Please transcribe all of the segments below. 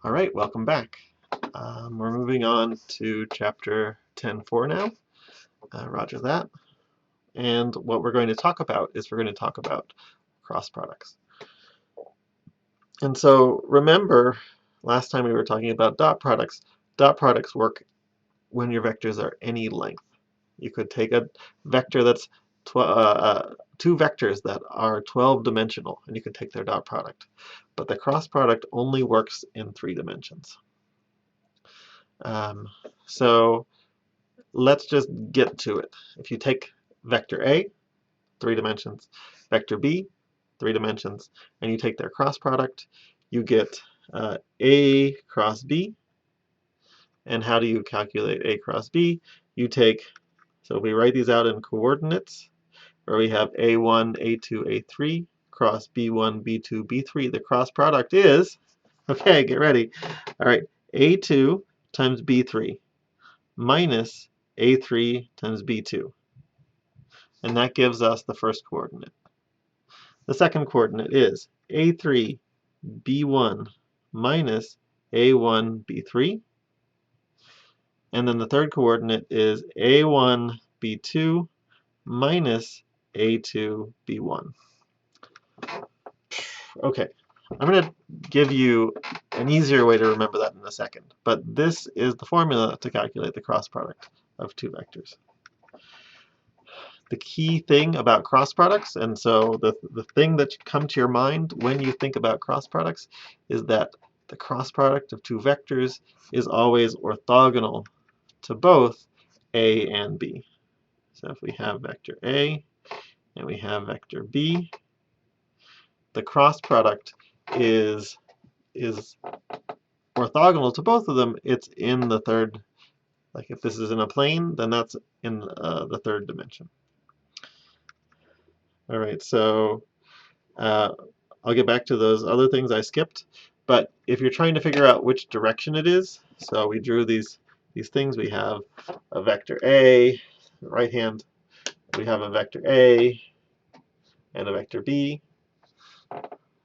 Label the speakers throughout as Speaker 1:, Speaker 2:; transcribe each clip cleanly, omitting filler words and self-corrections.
Speaker 1: All right, welcome back. We're moving on to chapter 10.4 now. Roger that. And what we're going to talk about is we're going to talk about cross products. And so remember, last time we were talking about dot products. Dot products work when your vectors are any length. You could take a vector that's two vectors that are 12-dimensional, and you could take their dot product. But the cross product only works in 3 dimensions. So let's just get to it. If you take vector A, 3 dimensions, vector B, 3 dimensions, and you take their cross product, you get A cross B. And how do you calculate A cross B? You take, so we write these out in coordinates, where we have A1, A2, A3, cross B1, B2, B3. The cross product is, okay, get ready. All right, A2 times B3 minus A3 times B2. And that gives us the first coordinate. The second coordinate is A3 B1 minus A1 B3. And then the third coordinate is A1 B2 minus A2 B1. Okay, I'm going to give you an easier way to remember that in a second, but this is the formula to calculate the cross product of two vectors. The key thing about cross products, and so the thing that should come to your mind when you think about cross products, is that the cross product of two vectors is always orthogonal to both A and B. So if we have vector A and we have vector B, the cross product is orthogonal to both of them. It's in the third, like if this is in a plane, then that's in the third dimension. All right, so I'll get back to those other things I skipped, but if you're trying to figure out which direction it is, so we drew these things. We have a vector A, right hand, we have a vector A and a vector B.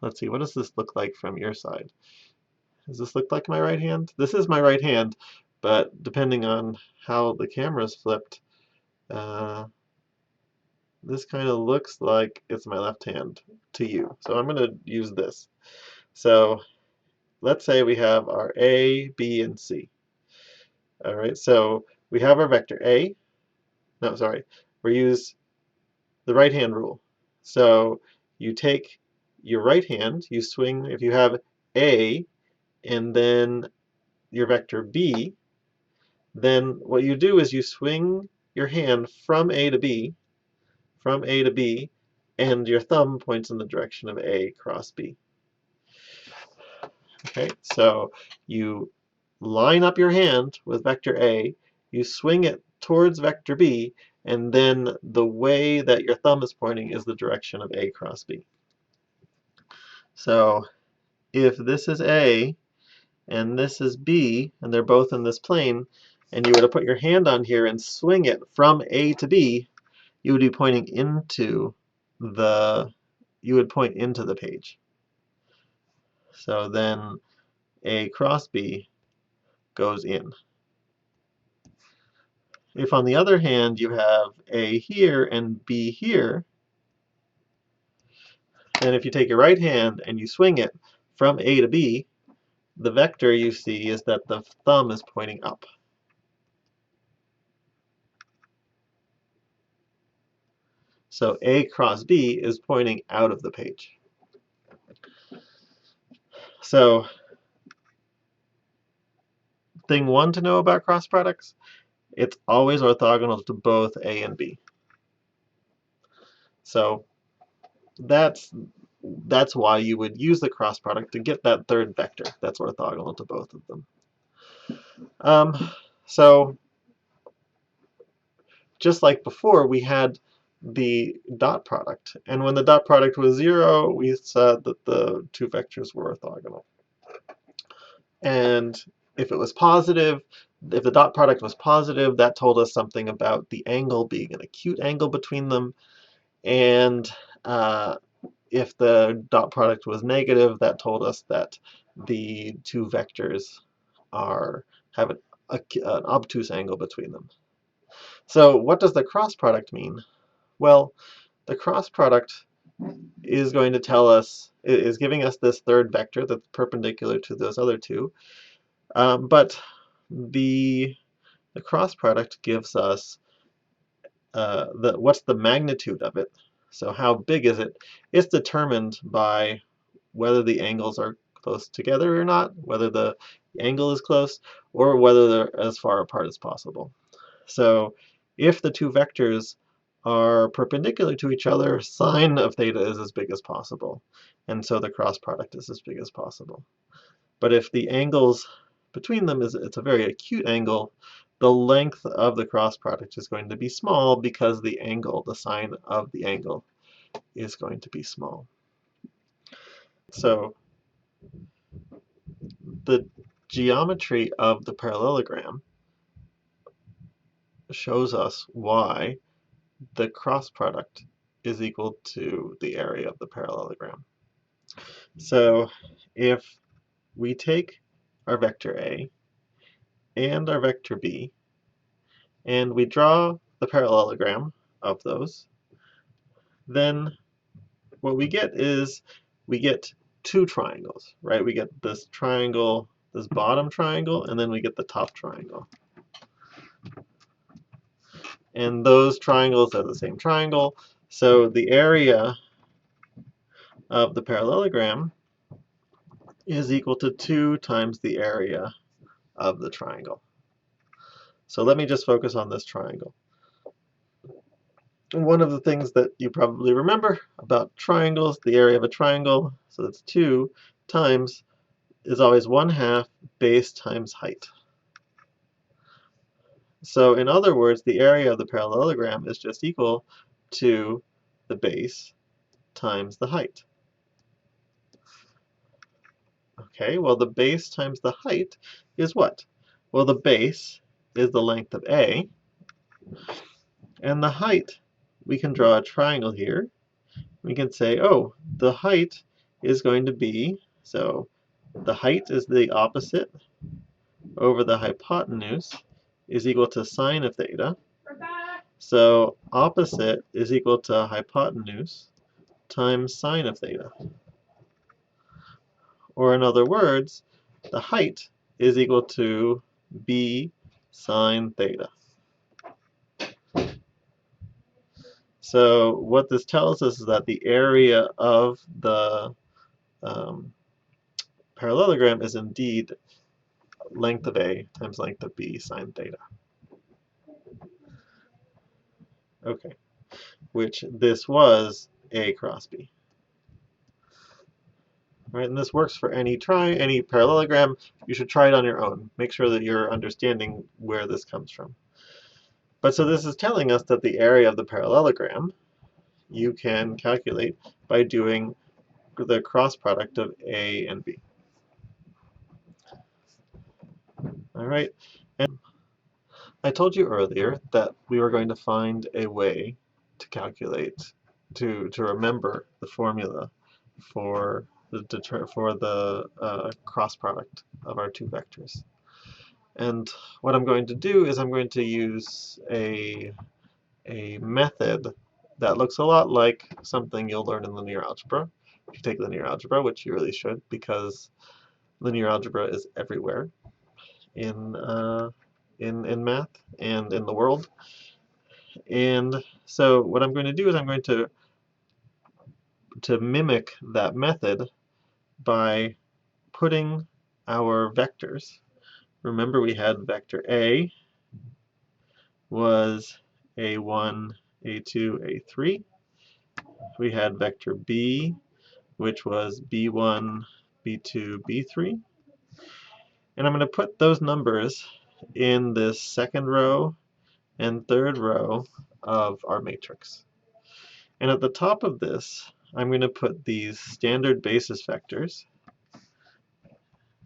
Speaker 1: Let's see, what does this look like from your side? Does this look like my right hand? This is my right hand, but depending on how the camera's flipped, this kind of looks like it's my left hand to you. So I'm going to use this. So let's say we have our A, B, and C. All right, so we have our vector A. No, sorry, we use the right hand rule. So you take your right hand, you swing, if you have A and then your vector B, then what you do is you swing your hand from A to B, and your thumb points in the direction of A cross B. Okay, so you line up your hand with vector A, you swing it towards vector B, and then the way that your thumb is pointing is the direction of A cross B. So if this is A and this is B, and they're both in this plane, and you were to put your hand on here and swing it from A to B, you would be pointing into the, page. So then A cross B goes in. If on the other hand you have A here and B here, then if you take your right hand and you swing it from A to B, the vector you see is that the thumb is pointing up. So A cross B is pointing out of the page. So thing one to know about cross products, it's always orthogonal to both A and B. So that's why you would use the cross product to get that third vector that's orthogonal to both of them. So just like before, we had the dot product. And when the dot product was 0, we said that the two vectors were orthogonal. And if it was positive, if the dot product was positive, that told us something about the angle being an acute angle between them. And if the dot product was negative, that told us that the two vectors have an obtuse angle between them. So what does the cross product mean? Well, the cross product is going to tell us, is giving us this third vector that's perpendicular to those other two, but the cross product gives us what's the magnitude of it. So how big is it? It's determined by whether the angles are close together or not, whether the angle is close, or whether they're as far apart as possible. So if the two vectors are perpendicular to each other, sine of theta is as big as possible, and so the cross product is as big as possible. But if the angles between them it's a very acute angle, the length of the cross product is going to be small because the angle, the sine of the angle, is going to be small. So the geometry of the parallelogram shows us why the cross product is equal to the area of the parallelogram. So if we take our vector A and our vector B and we draw the parallelogram of those, then what we get is we get two triangles, right? We get this triangle, this bottom triangle, and then we get the top triangle. And those triangles are the same triangle, so the area of the parallelogram is equal to 2 times the area of the triangle. So let me just focus on this triangle. One of the things that you probably remember about triangles, the area of a triangle, so that's 2 times, is always 1/2 base times height. So in other words, the area of the parallelogram is just equal to the base times the height. Okay, well the base times the height is what? Well, the base is the length of A, and the height, we can draw a triangle here. We can say, oh, the height is going to be, so the height is the opposite over the hypotenuse is equal to sine of theta. So opposite is equal to hypotenuse times sine of theta. Or in other words, the height is equal to b sine theta. So what this tells us is that the area of the parallelogram is indeed length of A times length of B sine theta. Okay, which this was A cross B. Right, and this works for any parallelogram. You should try it on your own. Make sure that you're understanding where this comes from. But so this is telling us that the area of the parallelogram you can calculate by doing the cross product of A and B. All right, and I told you earlier that we were going to find a way to calculate, to remember the formula for the cross product of our two vectors. And what I'm going to do is I'm going to use a method that looks a lot like something you'll learn in linear algebra. If you take linear algebra, which you really should, because linear algebra is everywhere in math and in the world. And so what I'm going to do is I'm going to mimic that method by putting our vectors. Remember, we had vector A was A1, A2, A3. We had vector B, which was B1, B2, B3. And I'm going to put those numbers in this second row and third row of our matrix. And at the top of this, I'm going to put these standard basis vectors.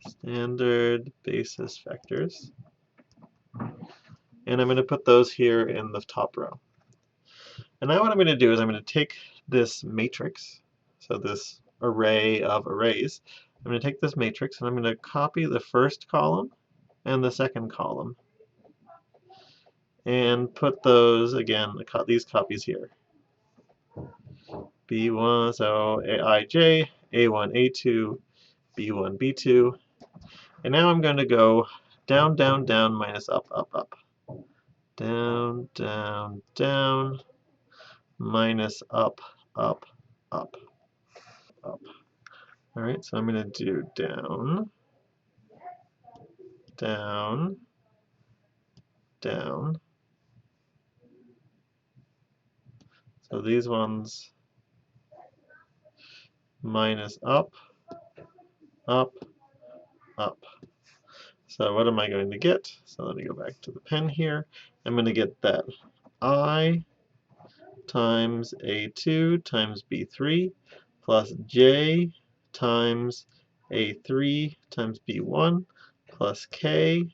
Speaker 1: Standard basis vectors. And I'm going to put those here in the top row. And now what I'm going to do is I'm going to take this matrix, so this array of arrays, I'm going to take this matrix and I'm going to copy the first column and the second column and put those, again, these copies here. B1, so Aij, A1, A2, B1, B2. And now I'm going to go down, down, down, minus up, up, up. Down, down, down, minus up, up, up, up. All right, so I'm going to do down, down, down. So these ones minus up, up, up. So what am I going to get? So let me go back to the pen here. I'm going to get that I times A2 times B3 plus J times A3 times B1 plus K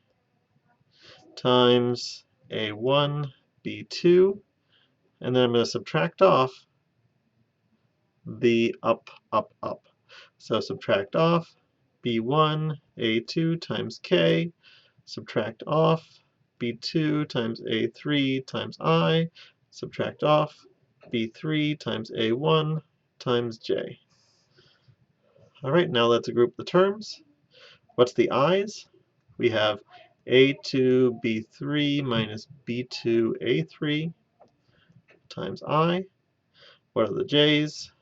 Speaker 1: times A1 B2, and then I'm going to subtract off the up, up, up. So subtract off B1 A2 times K, subtract off B2 times A3 times I, subtract off B3 times A1 times J. All right, now let's group the terms. What's the i's? We have A2 B3 minus B2 A3 times I. What are the j's?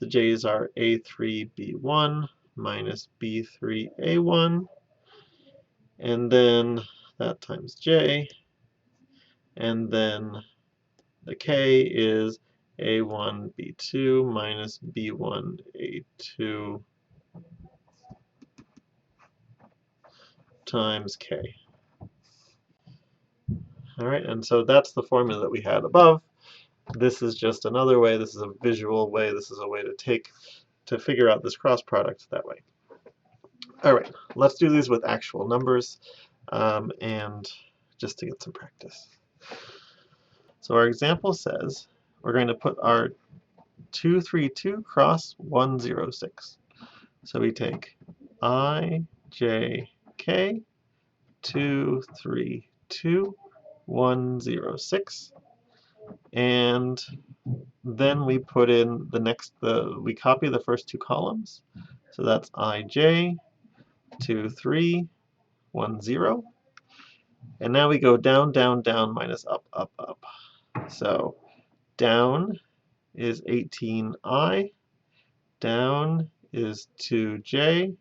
Speaker 1: The j's are A3 B1 minus B3 A1, and then that times j, and then the k is A1 B2 minus B1 A2 times k. All right, and so that's the formula that we had above. This is just another way, this is a visual way, this is a way to figure out this cross product that way. All right, let's do these with actual numbers and just to get some practice. So our example says we're going to put our 232 cross 106. So we take I, J, K, 232, 106, and then we put in we copy the first two columns. So that's IJ, 2, 3, 1, 0. And now we go down, down, down, minus up, up, up. So down is 18I, down is 2J,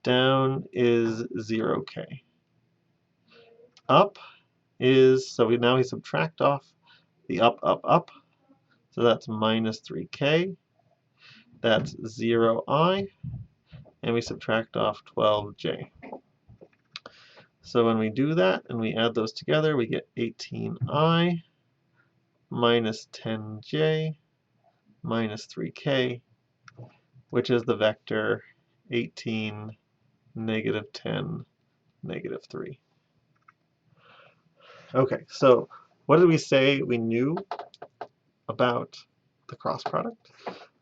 Speaker 1: down is 0K. Up is, so now we subtract off the up, up, up. So that's minus 3K. That's 0I. And we subtract off 12J. So when we do that and we add those together, we get 18I minus 10J minus 3K, which is the vector 18, negative 10, negative 3. Okay, so what did we say we knew about the cross product?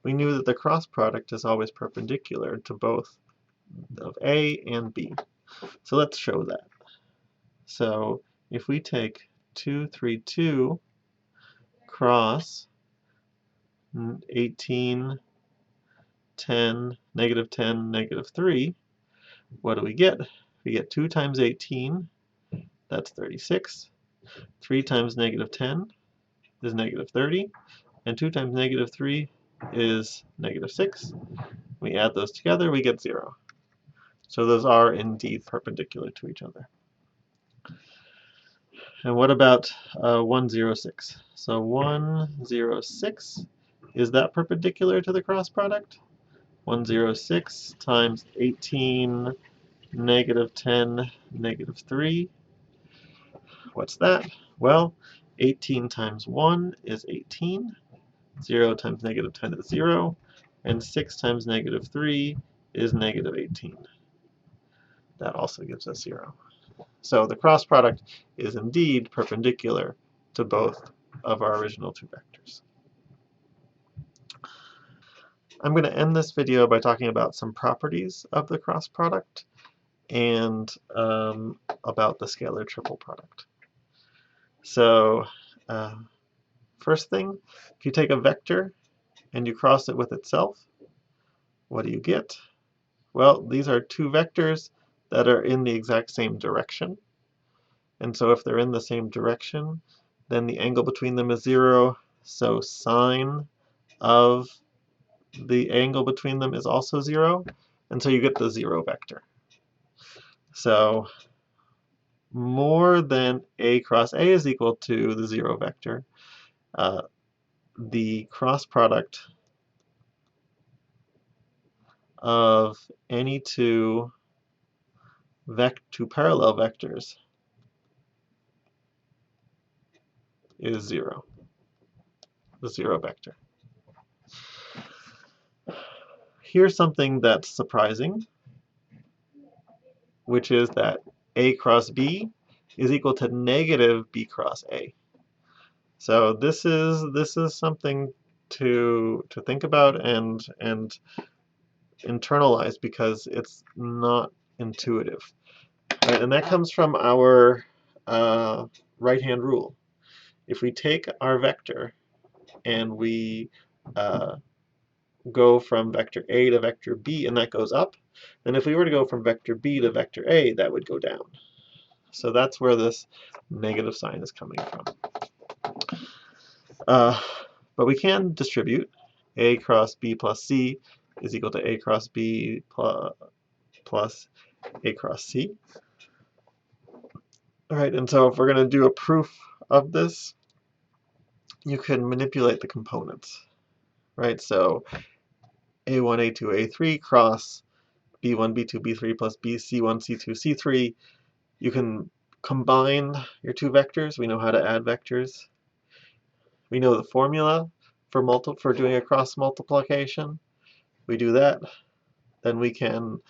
Speaker 1: We knew that the cross product is always perpendicular to both of A and B. So let's show that. So if we take 232 cross 18, 10, negative 10, negative 3, what do we get? We get 2 times 18, that's 36. 3 times negative 10 is negative 30. And 2 times negative 3 is negative 6. We add those together, we get 0. So those are indeed perpendicular to each other. And what about 106? So 106, is that perpendicular to the cross product? 106 times 18, negative 10, negative 3. What's that? Well, 18 times 1 is 18. 0 times negative 10 is 0. And 6 times negative 3 is negative 18. That also gives us 0. So the cross product is indeed perpendicular to both of our original two vectors. I'm going to end this video by talking about some properties of the cross product and about the scalar triple product. So first thing, if you take a vector and you cross it with itself, what do you get? Well, these are two vectors that are in the exact same direction. And so if they're in the same direction, then the angle between them is 0. So sine of the angle between them is also 0. And so you get the 0 vector. So more than A cross A is equal to the 0 vector, the cross product of any two parallel vectors is 0, the 0 vector. Here's something that's surprising, which is that A cross B is equal to negative B cross A. So this is something to think about and internalize, because it's not intuitive. Right? And that comes from our right-hand rule. If we take our vector and we go from vector A to vector B, and that goes up, then if we were to go from vector B to vector A, that would go down. So that's where this negative sign is coming from. But we can distribute A cross B plus C is equal to A cross B plus A cross C. All right, and so if we're going to do a proof of this, you can manipulate the components, right? So A1, A2, A3 cross B1, B2, B3 plus B, C1, C2, C3. You can combine your two vectors. We know how to add vectors. We know the formula for doing a cross multiplication. We do that. Then we can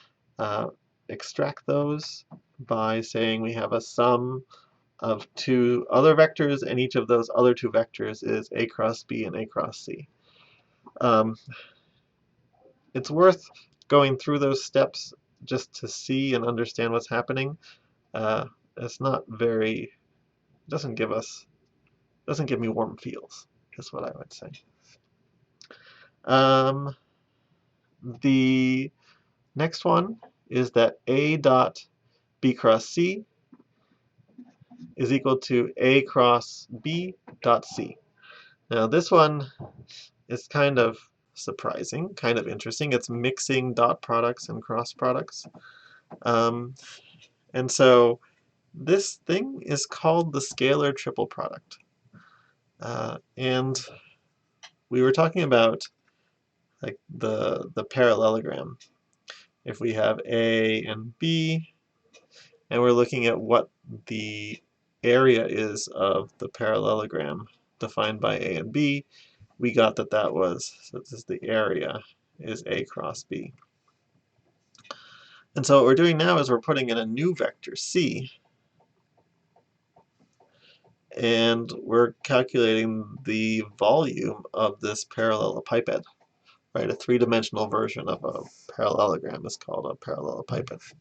Speaker 1: extract those by saying we have a sum of two other vectors, and each of those other two vectors is A cross B and A cross C. It's worth going through those steps just to see and understand what's happening. It's not very, doesn't give me warm feels, is what I would say. The next one is that A dot B cross C is equal to A cross B dot C. Now this one is kind of surprising, kind of interesting. It's mixing dot products and cross products. And so this thing is called the scalar triple product. And we were talking about like the parallelogram. If we have A and B, and we're looking at what the area is of the parallelogram defined by A and B, we got that so this is the area, is A cross B. And so what we're doing now is we're putting in a new vector, C, and we're calculating the volume of this parallelepiped. Right, a three-dimensional version of a parallelogram is called a parallelepiped.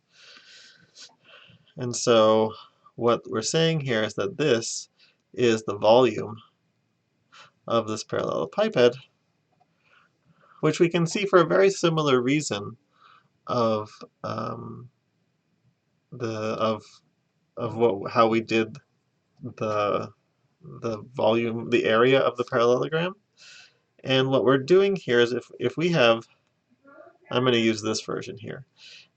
Speaker 1: And so what we're saying here is that this is the volume of this parallelepiped, which we can see for a very similar reason of how we did the volume, the area of the parallelogram. And what we're doing here is if we have, I'm going to use this version here.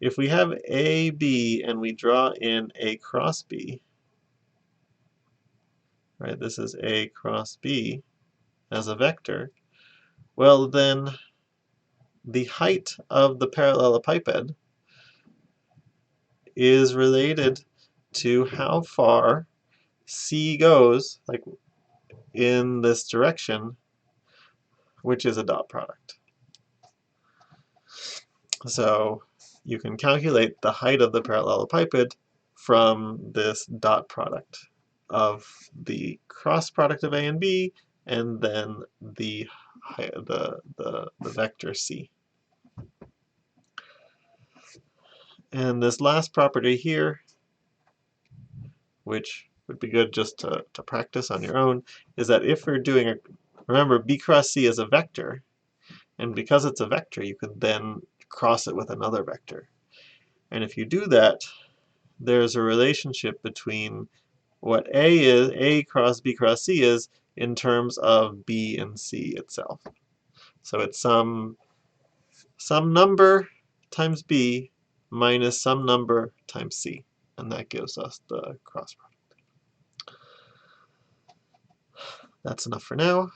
Speaker 1: If we have AB and we draw in A cross B, right, this is A cross B as a vector, well then the height of the parallelepiped is related to how far C goes, like in this direction, which is a dot product. So you can calculate the height of the parallelepiped from this dot product of the cross product of A and B, and then the the vector C. And this last property here, which would be good just to practice on your own, is that if we're doing a, remember B cross C is a vector, and because it's a vector, you can then cross it with another vector. And if you do that, there's a relationship between what A is, A cross B cross C is, in terms of B and C itself. So it's some number times B minus some number times C, and that gives us the cross product. That's enough for now.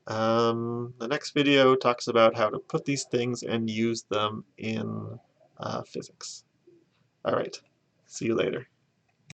Speaker 1: The next video talks about how to put these things and use them in physics. All right, see you later.